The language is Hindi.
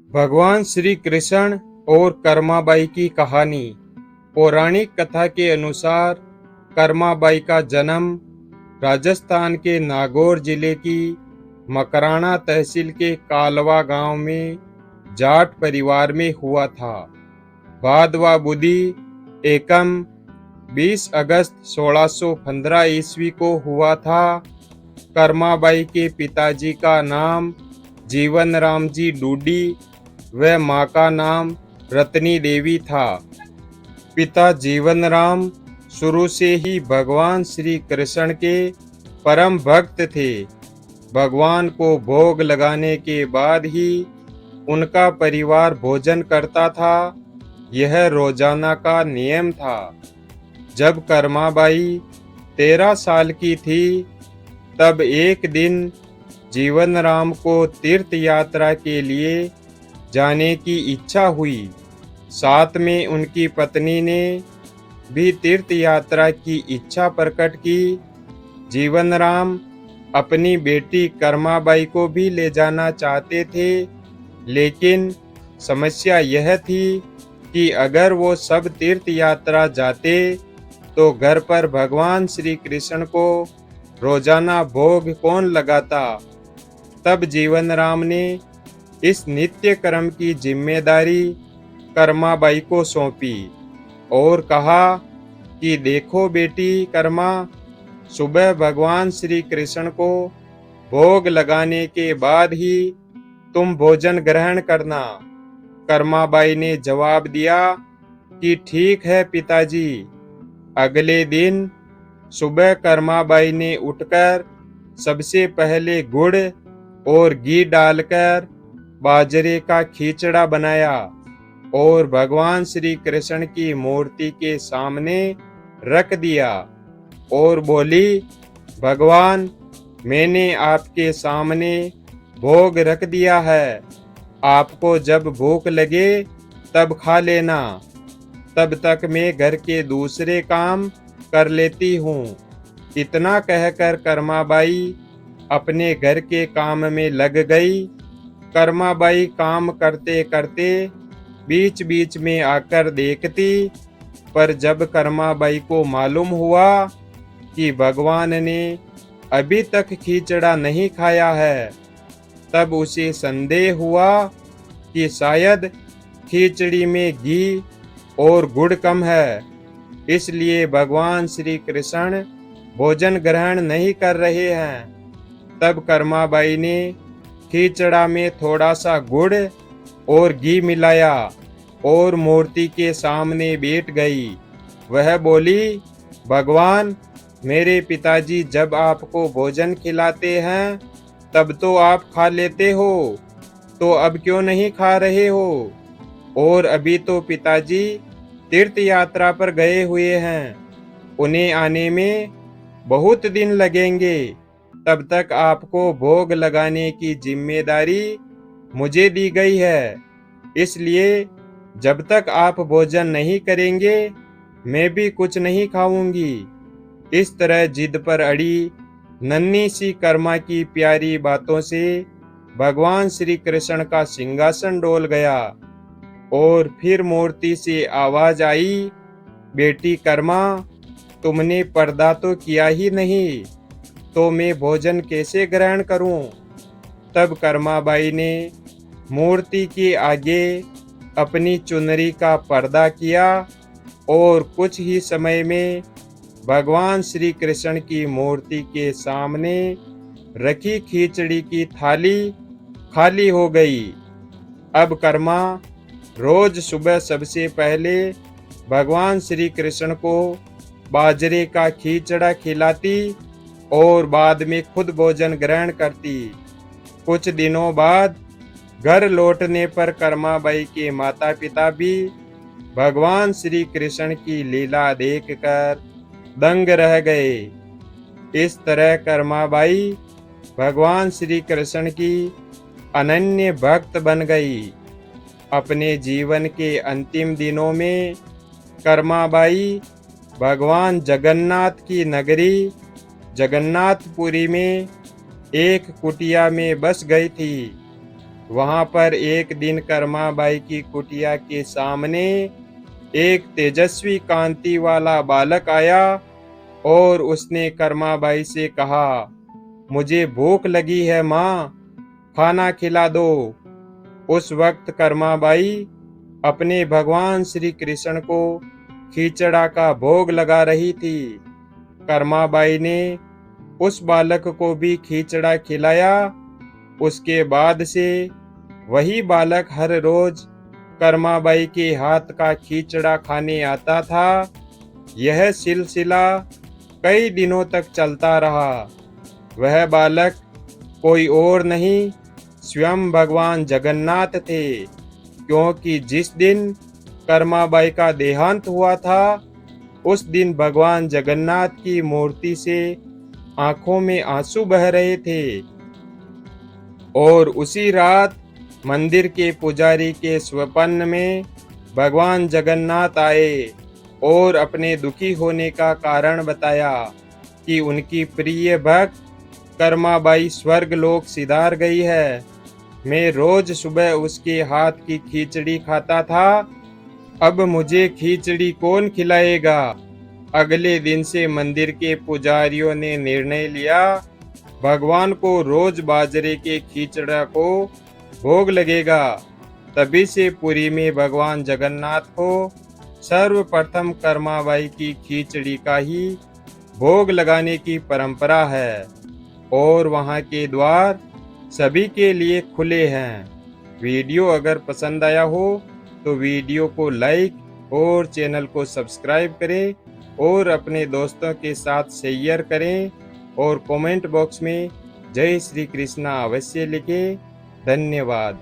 भगवान श्री कृष्ण और कर्माबाई की कहानी। पौराणिक कथा के अनुसार कर्माबाई का जन्म राजस्थान के नागौर जिले की मकराना तहसील के कालवा गांव में जाट परिवार में हुआ था। भादवा बुद्धि एकम 20 अगस्त 1615 ईस्वी को हुआ था। कर्माबाई के पिताजी का नाम जीवन राम जी डूडी व माँ का नाम रत्नी देवी था। पिता जीवन राम शुरू से ही भगवान श्री कृष्ण के परम भक्त थे। भगवान को भोग लगाने के बाद ही उनका परिवार भोजन करता था। यह रोजाना का नियम था। जब कर्माबाई 13 साल की थी तब एक दिन जीवन राम को तीर्थ यात्रा के लिए जाने की इच्छा हुई। साथ में उनकी पत्नी ने भी तीर्थ यात्रा की इच्छा प्रकट की। जीवन राम अपनी बेटी कर्माबाई को भी ले जाना चाहते थे, लेकिन समस्या यह थी कि अगर वो सब तीर्थ यात्रा जाते तो घर पर भगवान श्री कृष्ण को रोजाना भोग कौन लगाता। तब जीवन राम ने इस नित्य कर्म की जिम्मेदारी कर्माबाई को सौंपी और कहा कि देखो बेटी कर्मा, सुबह भगवान श्री कृष्ण को भोग लगाने के बाद ही तुम भोजन ग्रहण करना। कर्माबाई ने जवाब दिया कि ठीक है पिताजी। अगले दिन सुबह कर्माबाई ने उठकर सबसे पहले गुड़ और घी डालकर बाजरे का खिचड़ा बनाया और भगवान श्री कृष्ण की मूर्ति के सामने रख दिया और बोली, भगवान, मैंने आपके सामने भोग रख दिया है। आपको जब भूख लगे तब खा लेना। तब तक मैं घर के दूसरे काम कर लेती हूँ। इतना कहकर कर्माबाई अपने घर के काम में लग गई। कर्माबाई काम करते करते बीच बीच में आकर देखती, पर जब कर्माबाई को मालूम हुआ कि भगवान ने अभी तक खिचड़ा नहीं खाया है, तब उसे संदेह हुआ कि शायद खिचड़ी में घी और गुड़ कम है, इसलिए भगवान श्री कृष्ण भोजन ग्रहण नहीं कर रहे हैं। तब कर्माबाई ने खिचड़ा में थोड़ा सा गुड़ और घी मिलाया और मूर्ति के सामने बैठ गई। वह बोली, भगवान, मेरे पिताजी जब आपको भोजन खिलाते हैं तब तो आप खा लेते हो, तो अब क्यों नहीं खा रहे हो? और अभी तो पिताजी तीर्थ यात्रा पर गए हुए हैं, उन्हें आने में बहुत दिन लगेंगे। तब तक आपको भोग लगाने की जिम्मेदारी मुझे दी गई है, इसलिए जब तक आप भोजन नहीं करेंगे मैं भी कुछ नहीं खाऊंगी। इस तरह जिद पर अड़ी नन्ही सी कर्मा की प्यारी बातों से भगवान श्री कृष्ण का सिंहासन डोल गया और फिर मूर्ति से आवाज आई, बेटी कर्मा, तुमने पर्दा तो किया ही नहीं, तो मैं भोजन कैसे ग्रहण करूं? तब कर्माबाई ने मूर्ति के आगे अपनी चुनरी का पर्दा किया और कुछ ही समय में भगवान श्री कृष्ण की मूर्ति के सामने रखी खिचड़ी की थाली खाली हो गई। अब कर्मा रोज सुबह सबसे पहले भगवान श्री कृष्ण को बाजरे का खिचड़ा खिलाती और बाद में खुद भोजन ग्रहण करती। कुछ दिनों बाद घर लौटने पर कर्माबाई के माता पिता भी भगवान श्री कृष्ण की लीला देखकर दंग रह गए। इस तरह कर्माबाई भगवान श्री कृष्ण की अनन्य भक्त बन गई। अपने जीवन के अंतिम दिनों में कर्माबाई भगवान जगन्नाथ की नगरी जगन्नाथपुरी में एक कुटिया में बस गई थी। वहां पर एक दिन कर्माबाई की कुटिया के सामने एक तेजस्वी कांति वाला बालक आया और उसने कर्माबाई से कहा, मुझे भूख लगी है माँ, खाना खिला दो। उस वक्त कर्माबाई अपने भगवान श्री कृष्ण को खिचड़ा का भोग लगा रही थी। कर्माबाई ने उस बालक को भी खिचड़ा खिलाया। उसके बाद से वही बालक हर रोज कर्माबाई के हाथ का खिचड़ा खाने आता था। यह सिलसिला कई दिनों तक चलता रहा। वह बालक कोई और नहीं, स्वयं भगवान जगन्नाथ थे, क्योंकि जिस दिन कर्माबाई का देहांत हुआ था उस दिन भगवान जगन्नाथ की मूर्ति से आंखों में आंसू बह रहे थे। और उसी रात मंदिर के पुजारी के स्वप्न में भगवान जगन्नाथ आए और अपने दुखी होने का कारण बताया कि उनकी प्रिय भक्त कर्माबाई स्वर्ग लोक सिधार गई है। मैं रोज सुबह उसके हाथ की खिचड़ी खाता था, अब मुझे खिचड़ी कौन खिलाएगा। अगले दिन से मंदिर के पुजारियों ने निर्णय लिया, भगवान को रोज बाजरे के खिचड़ा को भोग लगेगा। तभी से पुरी में भगवान जगन्नाथ को सर्वप्रथम कर्माबाई की खिचड़ी का ही भोग लगाने की परंपरा है और वहां के द्वार सभी के लिए खुले हैं। वीडियो अगर पसंद आया हो तो वीडियो को लाइक और चैनल को सब्सक्राइब करें और अपने दोस्तों के साथ शेयर करें और कमेंट बॉक्स में जय श्री कृष्णा अवश्य लिखें। धन्यवाद।